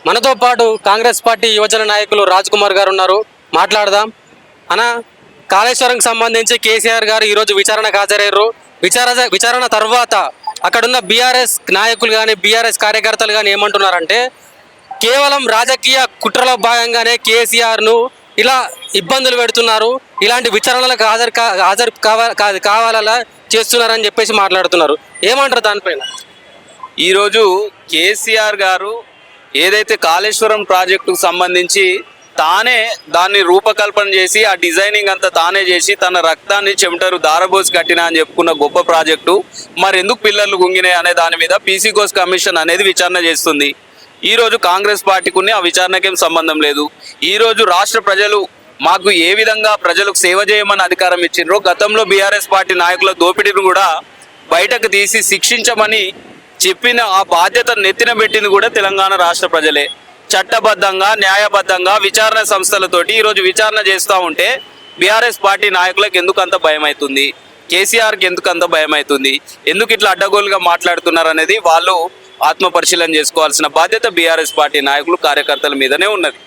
మనతో పాటు కాంగ్రెస్ పార్టీ యువజన నాయకులు రాజ్ కుమార్ గారు ఉన్నారు. మాట్లాడదాం. అన్న, కాళేశ్వరంకి సంబంధించి కేసీఆర్ గారు ఈరోజు విచారణకు హాజరయ్యారు. విచారణ తర్వాత అక్కడున్న బీఆర్ఎస్ నాయకులు కానీ బీఆర్ఎస్ కార్యకర్తలు కానీ ఏమంటున్నారంటే, కేవలం రాజకీయ కుట్రలో భాగంగానే కేసీఆర్ను ఇలా ఇబ్బందులు పెడుతున్నారు, ఇలాంటి విచారణలకు హాజరు కావాలా చేస్తున్నారని చెప్పేసి మాట్లాడుతున్నారు. ఏమంటారు దానిపైన? ఈరోజు కేసీఆర్ గారు ఏదైతే కాళేశ్వరం ప్రాజెక్టుకు సంబంధించి తానే దాన్ని రూపకల్పన చేసి ఆ డిజైనింగ్ అంతా తానే చేసి తన రక్తాన్ని చెమటరు దారబోసి కట్టినా అని చెప్పుకున్న గొప్ప ప్రాజెక్టు మరి ఎందుకు పిల్లర్లు గుంగినాయి అనే దాని మీద పీసీ ఘోష్ కమిషన్ అనేది విచారణ చేస్తుంది. ఈరోజు కాంగ్రెస్ పార్టీకి ఆ విచారణకేం సంబంధం లేదు. ఈరోజు రాష్ట్ర ప్రజలు మాకు ఏ విధంగా ప్రజలకు సేవ చేయమని అధికారం ఇచ్చిండ్రో గతంలో బీఆర్ఎస్ పార్టీ నాయకుల దోపిడీని కూడా బయటకు తీసి శిక్షించమని చెప్పిన ఆ బాధ్యత నెత్తిన పెట్టింది కూడా తెలంగాణ రాష్ట్ర ప్రజలే. చట్టబద్ధంగా న్యాయబద్ధంగా విచారణ సంస్థలతోటి ఈరోజు విచారణ చేస్తూ ఉంటే బీఆర్ఎస్ పార్టీ నాయకులకు ఎందుకు అంత భయం అవుతుంది, కేసీఆర్కి ఎందుకు అంత భయం అవుతుంది, ఎందుకు ఇట్లా అడ్డగోలుగా మాట్లాడుతున్నారు అనేది వాళ్ళు ఆత్మ పరిశీలన చేసుకోవాల్సిన బాధ్యత బీఆర్ఎస్ పార్టీ నాయకులు కార్యకర్తల మీదనే ఉన్నది.